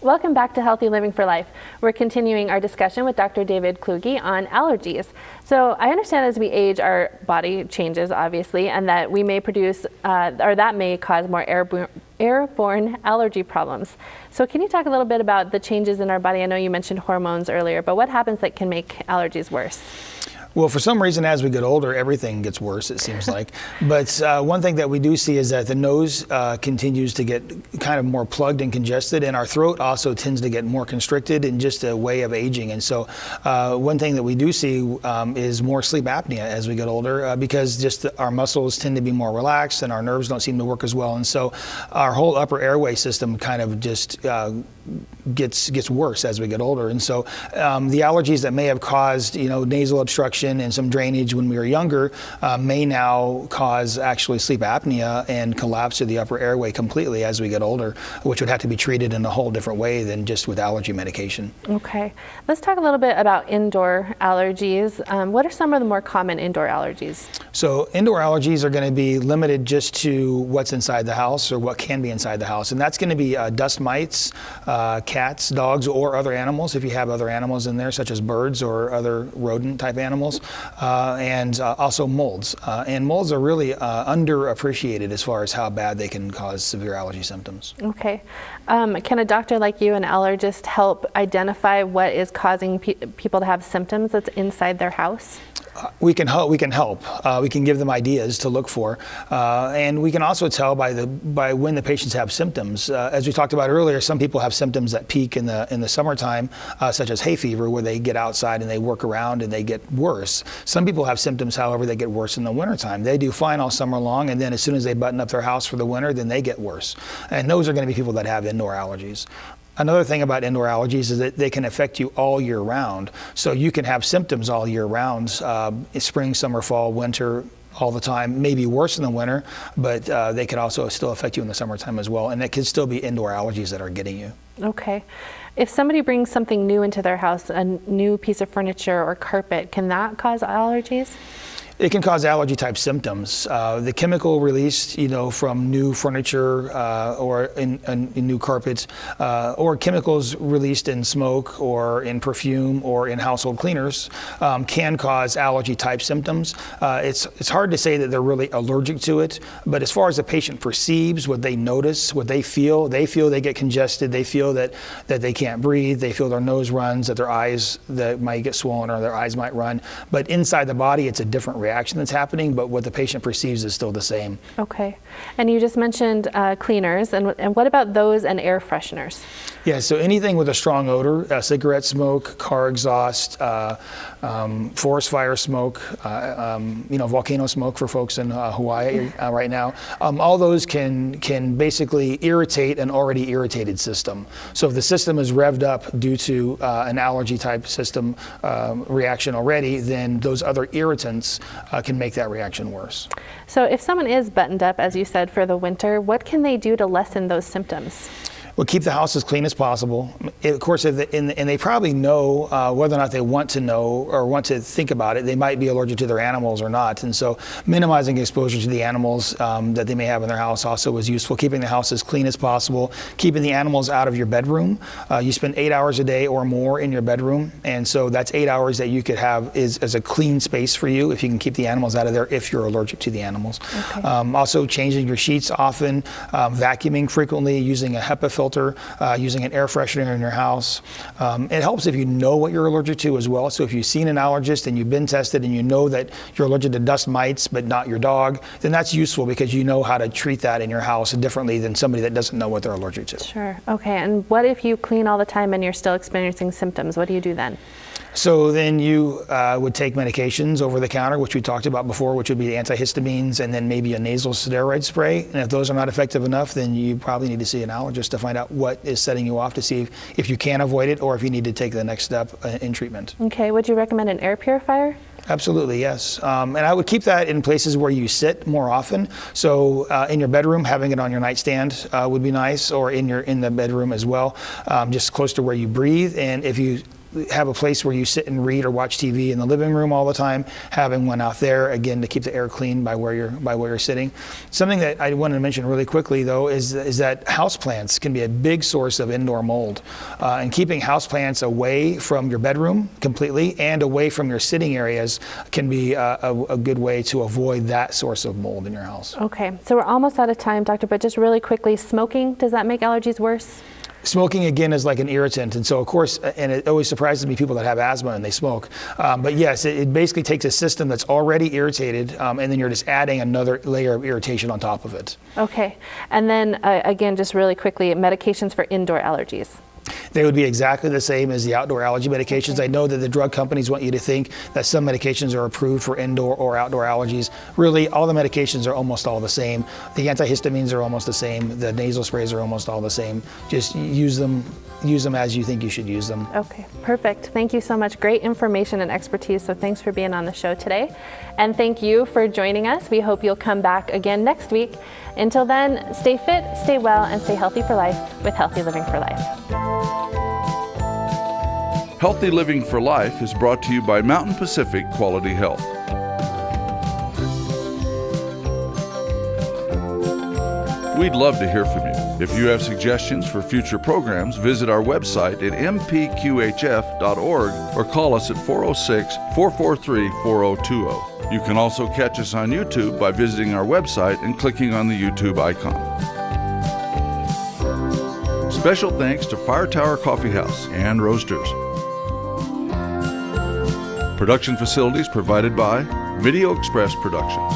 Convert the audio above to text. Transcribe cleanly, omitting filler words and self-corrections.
Welcome back to Healthy Living for Life. We're continuing our discussion with Dr. David Kluge on allergies. So I understand as we age, our body changes, obviously, and that we may produce, or that may cause more airborne allergy problems. So can you talk a little bit about the changes in our body? I know you mentioned hormones earlier, but what happens that can make allergies worse? Well, for some reason, as we get older, everything gets worse, it seems like. But one thing that we do see is that the nose continues to get kind of more plugged and congested, and our throat also tends to get more constricted in just a way of aging. And so one thing that we do see is more sleep apnea as we get older because just our muscles tend to be more relaxed and our nerves don't seem to work as well. And so our whole upper airway system kind of just gets worse as we get older. And so the allergies that may have caused, nasal obstruction and some drainage when we were younger may now cause actually sleep apnea and collapse of the upper airway completely as we get older, which would have to be treated in a whole different way than just with allergy medication. Okay. Let's talk a little bit about indoor allergies. What are some of the more common indoor allergies? So indoor allergies are going to be limited just to what's inside the house or what can be inside the house. And that's going to be dust mites, cats, dogs, or other animals, if you have other animals in there, such as birds or other rodent type animals, and also molds. And molds are really underappreciated as far as how bad they can cause severe allergy symptoms. Okay. Can a doctor like you, an allergist, help identify what is causing people to have symptoms that's inside their house? We can help. We can give them ideas to look for, and we can also tell by when the patients have symptoms. As we talked about earlier, some people have symptoms that peak in the summertime, such as hay fever, where they get outside and they work around and they get worse. Some people have symptoms, however, that get worse in the wintertime. They do fine all summer long, and then as soon as they button up their house for the winter, then they get worse. And those are going to be people that have indoor allergies. Another thing about indoor allergies is that they can affect you all year round. So you can have symptoms all year round, spring, summer, fall, winter, all the time, maybe worse in the winter, but they could also still affect you in the summertime as well. And it could still be indoor allergies that are getting you. Okay. If somebody brings something new into their house, a new piece of furniture or carpet, can that cause allergies? It can cause allergy-type symptoms. The chemical released, from new furniture or in new carpets, or chemicals released in smoke or in perfume or in household cleaners can cause allergy-type symptoms. It's hard to say that they're really allergic to it, but as far as the patient perceives, what they notice, what they feel they get congested, they feel that they can't breathe, they feel their nose runs, that their eyes that might get swollen or their eyes might run. But inside the body, it's a different reaction that's happening, but what the patient perceives is still the same. Okay. And you just mentioned cleaners, and what about those and air fresheners? Yeah, so anything with a strong odor, cigarette smoke, car exhaust, forest fire smoke, volcano smoke for folks in Hawaii right now, all those can basically irritate an already irritated system. So if the system is revved up due to an allergy type system reaction already, then those other irritants can make that reaction worse. So if someone is buttoned up, as you said, for the winter, what can they do to lessen those symptoms? Well, keep the house as clean as possible. Of course, and they probably know whether or not they want to know or want to think about it. They might be allergic to their animals or not. And so minimizing exposure to the animals that they may have in their house also is useful. Keeping the house as clean as possible. Keeping the animals out of your bedroom. You spend 8 hours a day or more in your bedroom. And so that's 8 hours that you could have as a clean space for you if you can keep the animals out of there if you're allergic to the animals. Okay. Also changing your sheets often, vacuuming frequently, using a HEPA filter, using an air freshener in your house. It helps if you know what you're allergic to as well. So if you've seen an allergist and you've been tested and you know that you're allergic to dust mites but not your dog, then that's useful because you know how to treat that in your house differently than somebody that doesn't know what they're allergic to. Sure. Okay. And what if you clean all the time and you're still experiencing symptoms? What do you do then? So then you would take medications over the counter, which we talked about before, which would be antihistamines and then maybe a nasal steroid spray. And if those are not effective enough, then you probably need to see an allergist to find out what is setting you off to see if you can avoid it or if you need to take the next step in treatment. Okay, would you recommend an air purifier? Absolutely, yes. And I would keep that in places where you sit more often. So in your bedroom, having it on your nightstand would be nice, or in the bedroom as well, just close to where you breathe. And if you have a place where you sit and read or watch TV in the living room all the time, having one out there, again, to keep the air clean by where you're sitting. Something that I wanted to mention really quickly, though, is that houseplants can be a big source of indoor mold. And keeping houseplants away from your bedroom completely and away from your sitting areas can be a good way to avoid that source of mold in your house. Okay, so we're almost out of time, Doctor, but just really quickly, smoking, does that make allergies worse? Smoking, again, is like an irritant, and so of course, and it always surprises me people that have asthma and they smoke. But yes, it basically takes a system that's already irritated, and then you're just adding another layer of irritation on top of it. Okay, and then again, just really quickly, medications for indoor allergies. They would be exactly the same as the outdoor allergy medications. Okay. I know that the drug companies want you to think that some medications are approved for indoor or outdoor allergies. Really, all the medications are almost all the same. The antihistamines are almost the same. The nasal sprays are almost all the same. Just use them as you think you should use them. Okay, perfect. Thank you so much. Great information and expertise. So thanks for being on the show today. And thank you for joining us. We hope you'll come back again next week. Until then, stay fit, stay well, and stay healthy for life with Healthy Living for Life. Healthy Living for Life is brought to you by Mountain Pacific Quality Health. We'd love to hear from you. If you have suggestions for future programs, visit our website at mpqhf.org or call us at 406-443-4020. You can also catch us on YouTube by visiting our website and clicking on the YouTube icon. Special thanks to Fire Tower Coffee House and Roasters. Production facilities provided by Video Express Productions.